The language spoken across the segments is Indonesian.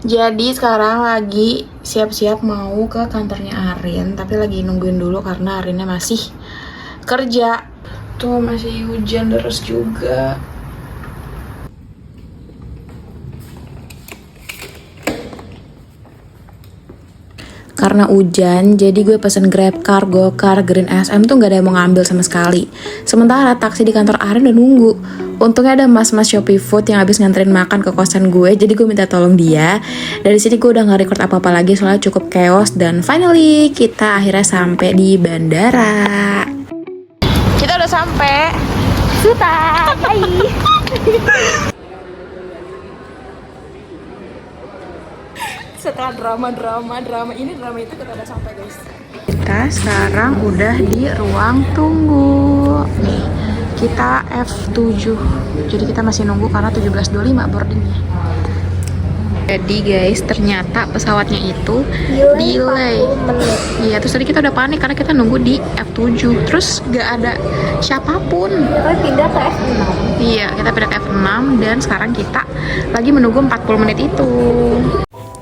Jadi sekarang lagi siap-siap mau ke kantornya Arin, tapi lagi nungguin dulu karena Arinnya masih kerja. Tuh masih hujan deras juga. Karena hujan, jadi gue pesen GrabCar, GoCar, Green SM tuh gak ada yang mau ngambil sama sekali. Sementara taksi di kantor Arin udah nunggu. Untungnya ada mas-mas Shopee Food yang habis nganterin makan ke kosan gue, jadi gue minta tolong dia. Dari sini gue udah gak record apa-apa lagi soalnya cukup chaos, dan finally kita akhirnya sampai di bandara. Kita udah sampai. Suta, hai. Setelah drama ini drama itu kita udah sampai, guys. Kita sekarang udah di ruang tunggu nih, kita F7, jadi kita masih nunggu karena 17.25 boardingnya. Jadi guys, ternyata pesawatnya itu delay. Iya, terus tadi kita udah panik karena kita nunggu di F7, terus gak ada siapapun. Kita pindah ke F6. Iya, kita pindah ke F6 dan sekarang kita lagi menunggu 40 menit itu.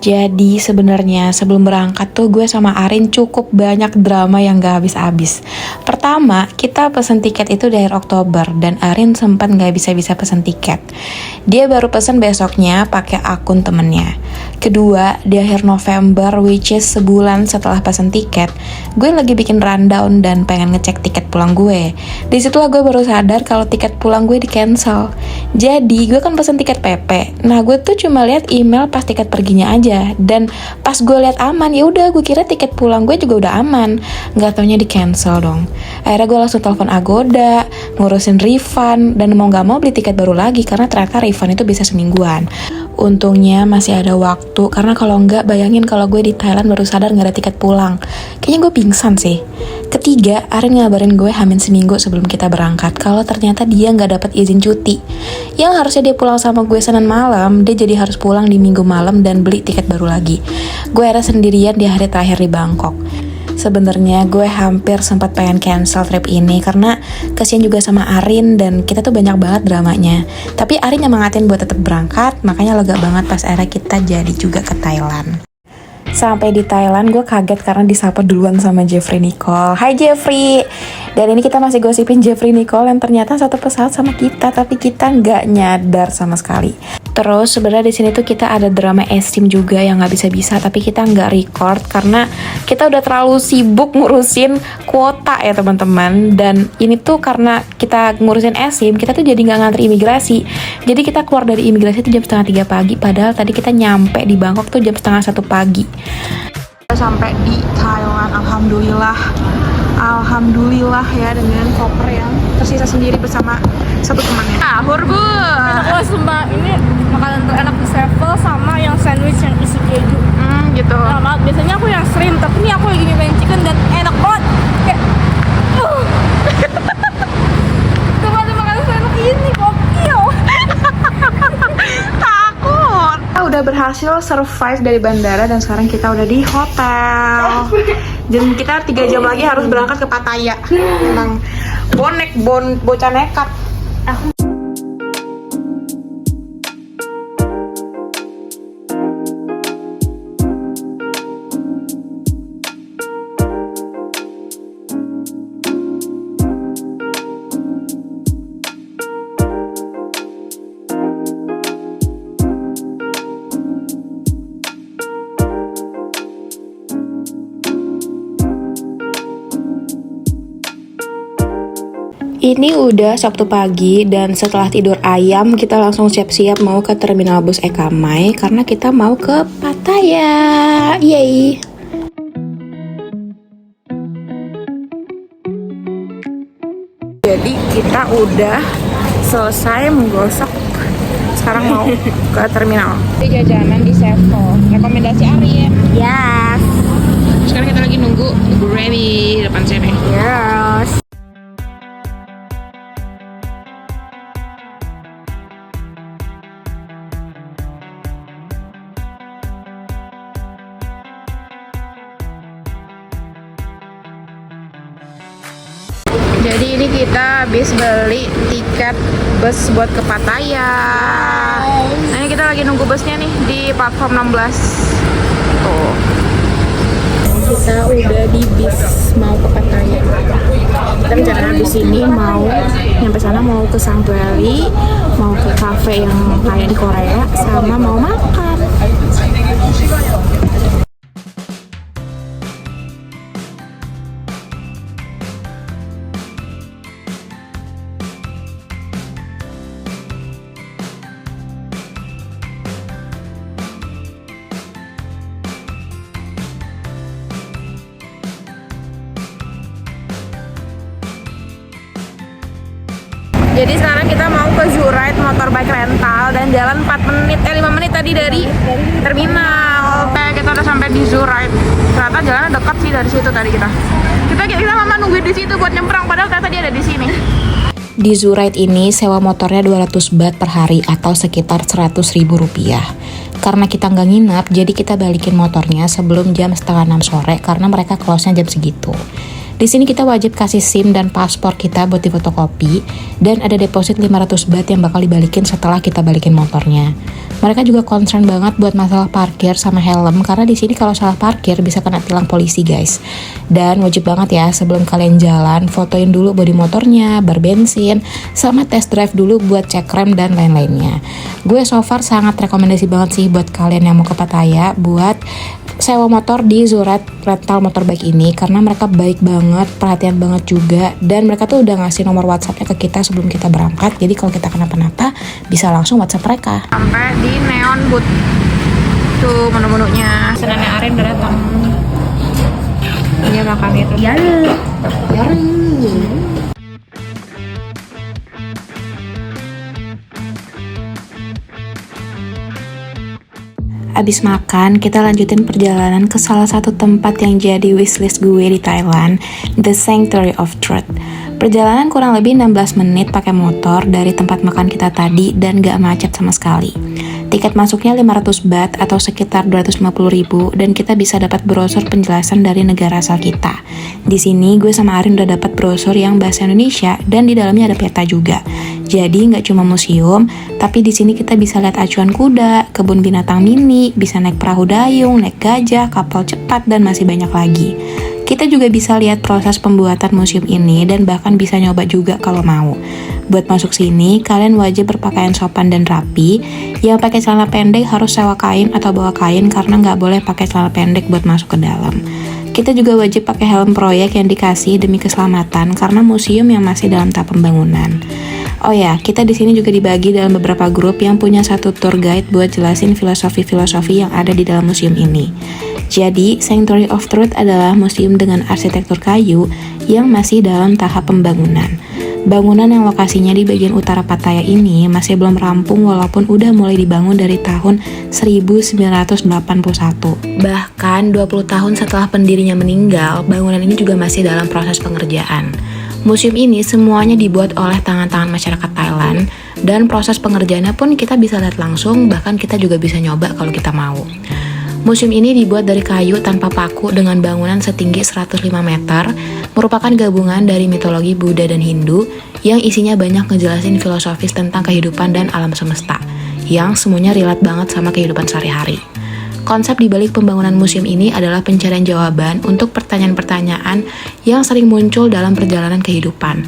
Jadi sebenarnya sebelum berangkat tuh gue sama Arin cukup banyak drama yang gak habis-habis. Pertama, kita pesen tiket itu di akhir Oktober dan Arin sempat gak bisa-bisa pesen tiket. Dia baru pesen besoknya pakai akun temennya. Kedua, di akhir November, which is sebulan setelah pesen tiket, gue lagi bikin rundown dan pengen ngecek tiket pulang gue. Disitulah gue baru sadar kalau tiket pulang gue di cancel. Jadi gue kan pesen tiket PP. Nah gue tuh cuma lihat email pas tiket perginya aja, dan pas gue lihat aman, ya udah gue kira tiket pulang gue juga udah aman. Nggak taunya di cancel dong. Akhirnya gue langsung telepon Agoda, ngurusin refund, dan mau nggak mau beli tiket baru lagi karena ternyata refund itu bisa semingguan. Untungnya masih ada waktu, karena kalau nggak, bayangin kalau gue di Thailand baru sadar nggak ada tiket pulang. Kayaknya gue pingsan sih. Ketiga, Arin ngabarin gue hamin seminggu sebelum kita berangkat kalau ternyata dia nggak dapat izin cuti. Yang harusnya dia pulang sama gue Senin malam, dia jadi harus pulang di Minggu malam dan beli tiket baru lagi. Gue era sendirian di hari terakhir di Bangkok. Sebenarnya gue hampir sempat pengen cancel trip ini karena kasihan juga sama Arin dan kita tuh banyak banget dramanya. Tapi Arin nyemangatin buat tetap berangkat, makanya lega banget pas akhirnya kita jadi juga ke Thailand. Sampai di Thailand gue kaget karena disapa duluan sama Jeffrey Nicole. Hai Jeffrey. Dan ini kita masih gosipin Jeffrey Nicole yang ternyata satu pesawat sama kita, tapi kita nggak nyadar sama sekali. Terus sebenarnya di sini tuh kita ada drama eSIM juga yang nggak bisa-bisa, tapi kita nggak record karena kita udah terlalu sibuk ngurusin kuota ya teman-teman. Dan ini tuh karena kita ngurusin eSIM, kita tuh jadi nggak ngantri imigrasi. Jadi kita keluar dari imigrasi tuh jam 2:30 pagi, padahal tadi kita nyampe di Bangkok tuh jam 1:30 pagi. Kita sampai di Thailand, alhamdulillah ya, dengan koper yang tersisa sendiri bersama satu temannya. Sahur bu. Enak sumpah, ini makanan terenak di Sevel sama yang sandwich yang isi keju. Gitu. Enak banget. Biasanya aku yang shrimp, tapi ini aku lagi nyobain chicken dan enak banget. Kayak Coba ada makanan seenak ini, gokil. Takut. Kita udah berhasil survive dari bandara dan sekarang kita udah di hotel. Dan kita 3 jam lagi harus berangkat ke Pattaya. Emang bocah nekat. Ini udah Sabtu pagi dan setelah tidur ayam kita langsung siap-siap mau ke terminal bus Ekamai karena kita mau ke Pattaya. Yeay. Jadi kita udah selesai menggosok. Sekarang mau ke terminal. Ini jajanan di Sevel. Rekomendasi Arin. Yes. Sekarang kita lagi nunggu Gravy di depan sini. Yes. Jadi ini kita habis beli tiket bus buat ke Pattaya. Nah, ini kita lagi nunggu busnya nih di platform 16. Tuh. Kita udah di bis mau ke Pattaya. Kita rencana di sini mau nyampe sana mau ke Sanctuary, mau ke cafe yang kayak di Korea, sama mau makan. Jadi sekarang kita mau ke Joyride motorbike rental dan jalan 5 menit tadi dari terminal. Oke, kita udah sampai di Joyride. Ternyata jalannya dekat sih dari situ tadi kita mama nungguin di situ buat nyebrang, padahal ternyata dia ada di sini. Di Joyride ini sewa motornya 200 baht per hari atau sekitar 100.000 rupiah. Karena kita nggak nginap, jadi kita balikin motornya sebelum jam 5:30 sore karena mereka close-nya jam segitu. Di sini kita wajib kasih SIM dan paspor kita buat difotokopi, dan ada deposit 500 baht yang bakal dibalikin setelah kita balikin motornya. Mereka juga concern banget buat masalah parkir sama helm, karena di sini kalau salah parkir bisa kena tilang polisi, guys. Dan wajib banget ya, sebelum kalian jalan, fotoin dulu bodi motornya, bar bensin, sama test drive dulu buat cek rem dan lain-lainnya. Gue so far sangat rekomendasi banget sih buat kalian yang mau ke Pattaya buat sewa motor di Joyride rental motorbike ini, karena mereka baik banget, perhatian banget juga, dan mereka tuh udah ngasih nomor WhatsAppnya ke kita sebelum kita berangkat. Jadi kalau kita kenapa-napa bisa langsung WhatsApp mereka. Sampai di Neon Booth tuh menu-menunya. Senannya Arin udah datang. Dia makan itu. Abis makan, kita lanjutin perjalanan ke salah satu tempat yang jadi wishlist gue di Thailand, The Sanctuary of Truth. Perjalanan kurang lebih 16 menit pakai motor dari tempat makan kita tadi dan gak macet sama sekali. Tiket masuknya 500 baht atau sekitar 250.000 dan kita bisa dapat brosur penjelasan dari negara asal kita. Di sini gue sama Arin udah dapat brosur yang bahasa Indonesia dan di dalamnya ada peta juga. Jadi nggak cuma museum, tapi di sini kita bisa lihat acuan kuda, kebun binatang mini, bisa naik perahu dayung, naik gajah, kapal cepat, dan masih banyak lagi. Kita juga bisa lihat proses pembuatan museum ini dan bahkan bisa nyoba juga kalau mau. Buat masuk sini, kalian wajib berpakaian sopan dan rapi. Yang pakai celana pendek harus sewa kain atau bawa kain karena nggak boleh pakai celana pendek buat masuk ke dalam. Kita juga wajib pakai helm proyek yang dikasih demi keselamatan karena museum yang masih dalam tahap pembangunan. Oh ya, kita di sini juga dibagi dalam beberapa grup yang punya satu tour guide buat jelasin filosofi-filosofi yang ada di dalam museum ini. Jadi, Sanctuary of Truth adalah museum dengan arsitektur kayu yang masih dalam tahap pembangunan. Bangunan yang lokasinya di bagian utara Pattaya ini masih belum rampung walaupun udah mulai dibangun dari tahun 1981. Bahkan 20 tahun setelah pendirinya meninggal, bangunan ini juga masih dalam proses pengerjaan. Museum ini semuanya dibuat oleh tangan-tangan masyarakat Thailand dan proses pengerjaannya pun kita bisa lihat langsung, bahkan kita juga bisa nyoba kalau kita mau. Museum ini dibuat dari kayu tanpa paku dengan bangunan setinggi 105 meter, merupakan gabungan dari mitologi Buddha dan Hindu yang isinya banyak ngejelasin filosofis tentang kehidupan dan alam semesta, yang semuanya relate banget sama kehidupan sehari-hari. Konsep dibalik pembangunan museum ini adalah pencarian jawaban untuk pertanyaan-pertanyaan yang sering muncul dalam perjalanan kehidupan.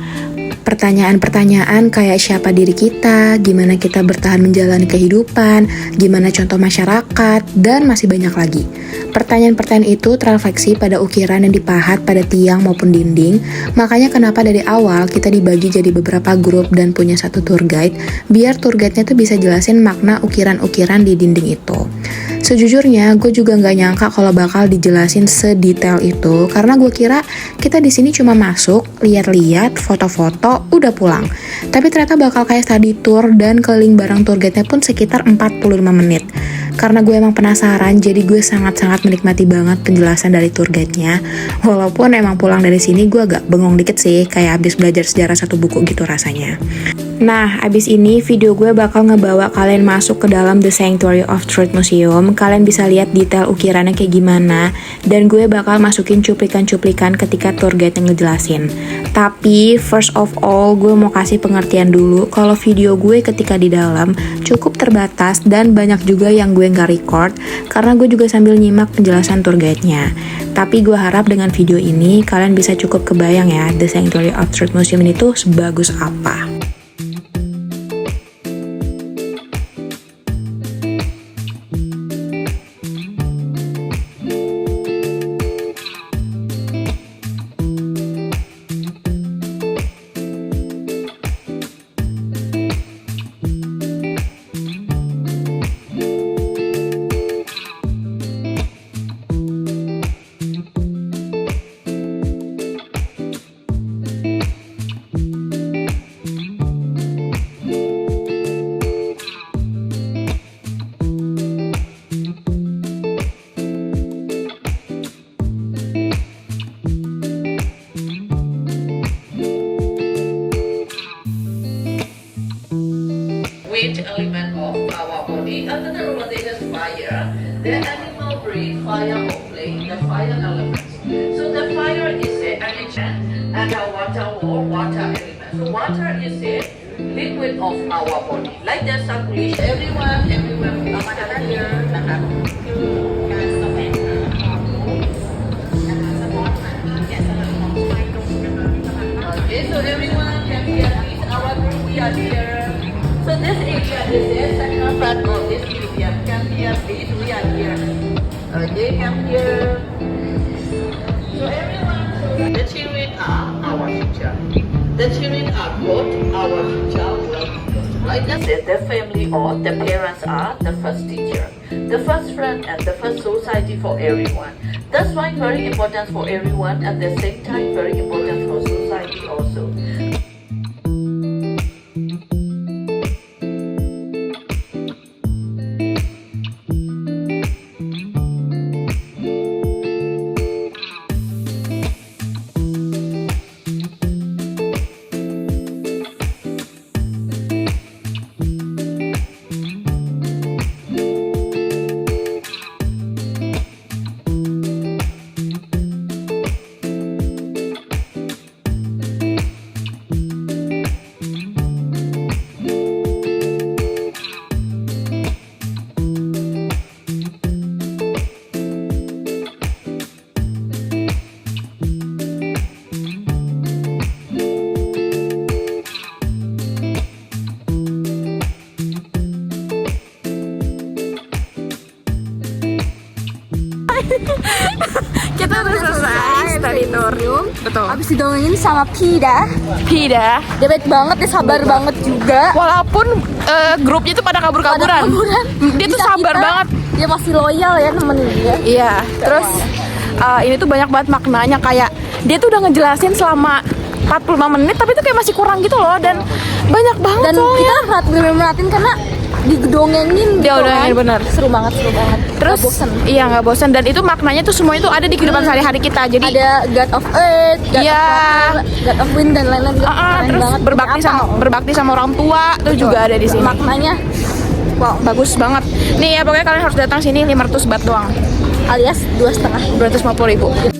Pertanyaan-pertanyaan kayak siapa diri kita, gimana kita bertahan menjalani kehidupan, gimana contoh masyarakat, dan masih banyak lagi. Pertanyaan-pertanyaan itu terrefleksi pada ukiran yang dipahat pada tiang maupun dinding, makanya kenapa dari awal kita dibagi jadi beberapa grup dan punya satu tour guide, biar tour guide-nya tuh bisa jelasin makna ukiran-ukiran di dinding itu. Sejujurnya, gue juga nggak nyangka kalau bakal dijelasin sedetail itu, karena gue kira kita di sini cuma masuk, lihat-lihat, foto-foto, udah pulang. Tapi ternyata bakal kayak study tour dan keliling bareng tour guide-nya pun sekitar 45 menit. Karena gue emang penasaran, jadi gue sangat-sangat menikmati banget penjelasan dari tour guide-nya. Walaupun emang pulang dari sini gue agak bengong dikit sih, kayak habis belajar sejarah satu buku gitu rasanya. Nah, abis ini video gue bakal ngebawa kalian masuk ke dalam The Sanctuary of Truth Museum. Kalian bisa lihat detail ukirannya kayak gimana. Dan gue bakal masukin cuplikan-cuplikan ketika tour guide yang ngejelasin. Tapi, first of all, gue mau kasih pengertian dulu kalau video gue ketika di dalam cukup terbatas dan banyak juga yang gue nggak record karena gue juga sambil nyimak penjelasan tour guide-nya. Tapi gue harap dengan video ini kalian bisa cukup kebayang ya The Sanctuary of Truth Museum ini tuh sebagus apa. Which element of our body, other than what is fire, the animal breathe fire or flame, the fire elements. So the fire is the energy and the water or water element. So water is the liquid of our body. Like the circulation, everyone here. Okay, so everyone can be at least our group, we are here. So this area is the second part of this museum. Can be at least we are here. Okay, come here. So everyone, the children are our teacher. The children are both our teacher. Right? That's it. The family or the parents are the first teacher, the first friend, and the first society for everyone. That's why very important for everyone at the same time very important for society also. Kita udah selesai studitorium. Betul. Abis didongengin sama Pida. Pida. Dia baik banget, dia sabar banget juga. Walaupun grupnya tuh pada kabur-kaburan. Dia tuh Bisa sabar kita, banget. Dia masih loyal ya nemenin dia. Iya, terus ini tuh banyak banget maknanya, kayak dia tuh udah ngejelasin selama 45 menit tapi itu kayak masih kurang gitu loh, dan banyak banget Dan soalnya. kita bener-bener merhatiin karena didongengin Dia gitu udah kan. bener. Seru banget. Terus Nggak bosen. iya nggak bosan, dan itu maknanya tuh semua itu ada di kehidupan sehari-hari kita. Jadi Ada God of Earth, God Iya. of Water, God of Wind dan lain-lain. Keren terus banget. berbakti sama orang tua tuh juga ada di sini. Maknanya wow, Bagus banget. Nih ya pokoknya kalian harus datang sini, 500 baht doang. alias 2,5. 250.000.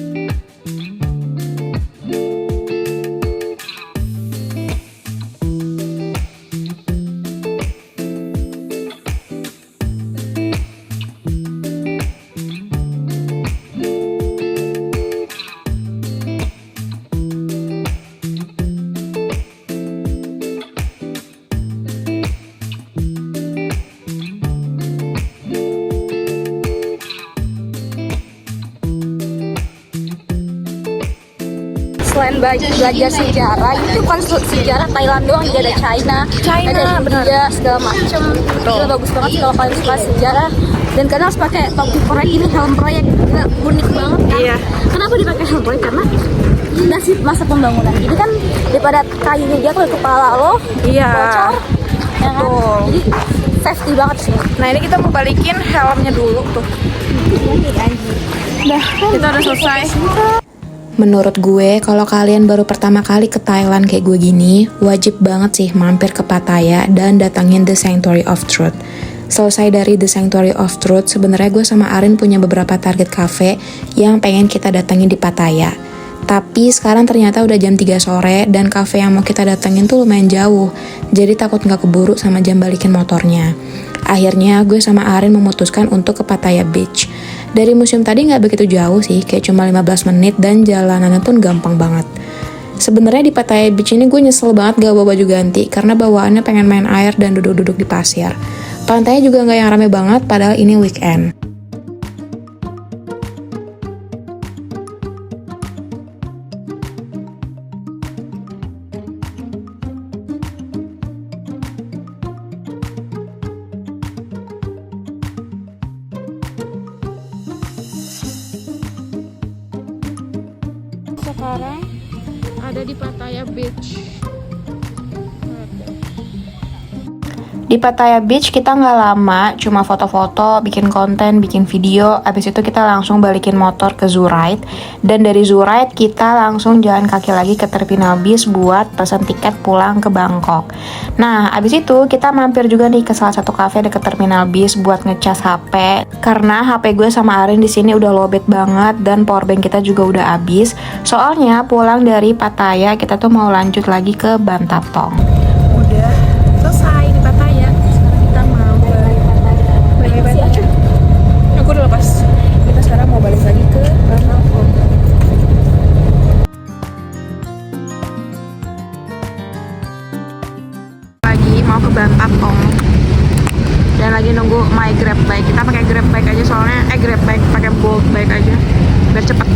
Selain belajar sejarah, itu kan sejarah Thailand doang, juga ada China, ada bener. India, segala macem. Itu bagus banget sih kalau kalian suka sejarah. Dan kalian harus pakai topi proyek ini, helm proyek. Gila, unik banget kan? Iya. Kenapa dipakai helm proyek? Karena nasib masa pembangunan. Jadi kan daripada kayunya dia ke kepala lo, Iya. bocor, ya kan? Betul. Jadi safety banget sih. Nah ini kita mau balikin helmnya dulu tuh. Udah, kita udah selesai. Menurut gue, kalau kalian baru pertama kali ke Thailand kayak gue gini, wajib banget sih mampir ke Pattaya dan datangin The Sanctuary of Truth. Selesai dari The Sanctuary of Truth, sebenarnya gue sama Arin punya beberapa target cafe yang pengen kita datangin di Pattaya. Tapi sekarang ternyata udah jam 3 sore dan cafe yang mau kita datengin tuh lumayan jauh, jadi takut nggak keburu sama jam balikin motornya. Akhirnya gue sama Arin memutuskan untuk ke Pattaya Beach. Dari museum tadi nggak begitu jauh sih, kayak cuma 15 menit dan jalanannya pun gampang banget. Sebenarnya di Pattaya Beach ini gue nyesel banget gak bawa baju ganti karena bawaannya pengen main air dan duduk-duduk di pasir. Pantainya juga nggak yang rame banget padahal ini weekend. Sekarang ada di Pattaya Beach. Di Pattaya Beach kita nggak lama, cuma foto-foto, bikin konten, bikin video. Abis itu kita langsung balikin motor ke Zoo Ride. Dan dari Zoo Ride kita langsung jalan kaki lagi ke Terminal Bis buat pesan tiket pulang ke Bangkok. Nah, abis itu kita mampir juga nih ke salah satu cafe deket Terminal Bis buat ngecas HP. Karena HP gue sama Arin di sini udah lowbat banget dan powerbank kita juga udah habis. Soalnya pulang dari Pattaya kita tuh mau lanjut lagi ke Bantatong. Udah selesai di Pattaya. Sekarang kita mau balik aja. Aku udah lepas. Kita sekarang mau balik lagi ke Bantatong. Lagi mau ke Bantatong. Dan lagi nunggu my Grab Bike. Kita pakai Grab Bike aja soalnya Grab Bike pakai Bolt Bike aja biar cepet.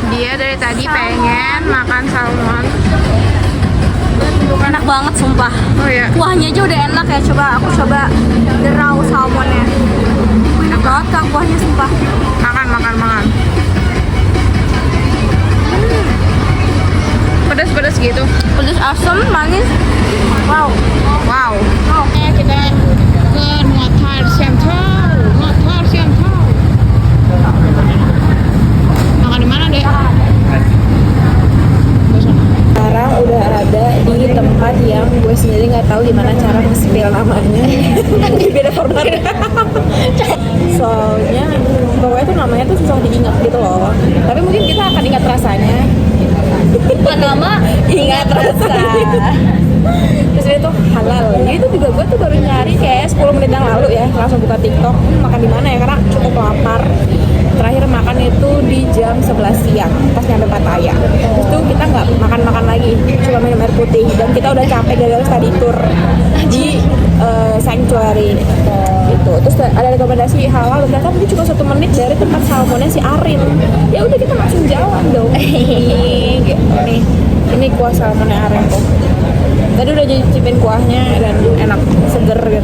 Dia dari tadi pengen makan salmon. Enak banget sumpah. Oh ya. Kuahnya aja udah enak ya. Coba aku coba the raw salmonnya. Enak banget kak kuahnya sumpah. Makan. Pedas-pedas gitu. Pedas, asam, manis. Wow. Kita ke Noatar Central. Makan di mana deh? Sekarang udah ada di tempat yang gue sendiri nggak tahu gimana cara nge-spell namanya. Di beda format. Soalnya pokoknya tuh namanya tuh susah diingat gitu loh. Tapi mungkin kita akan ingat rasanya. Bukan nama, Ingat rasa. Terus itu halal. Jadi itu juga gue tuh baru nyari kayak 10 menit yang lalu ya, langsung buka TikTok. Makan di mana ya karena cukup lapar. Terakhir makan itu di jam 11 siang pas nyampe Pattaya. Terus tuh kita nggak makan lagi, cuma minum air putih. Dan kita udah capek gara-gara tadi tour di Sanctuary itu. Terus ada rekomendasi halal, ternyata itu cuma 1 menit dari tempat salmonnya si Arin. Ya udah kita langsung jalan dong. Gitu. Nih, ini kuah salmonnya Arin tuh. Tadi udah cicipin kuahnya dan enak, seger gitu.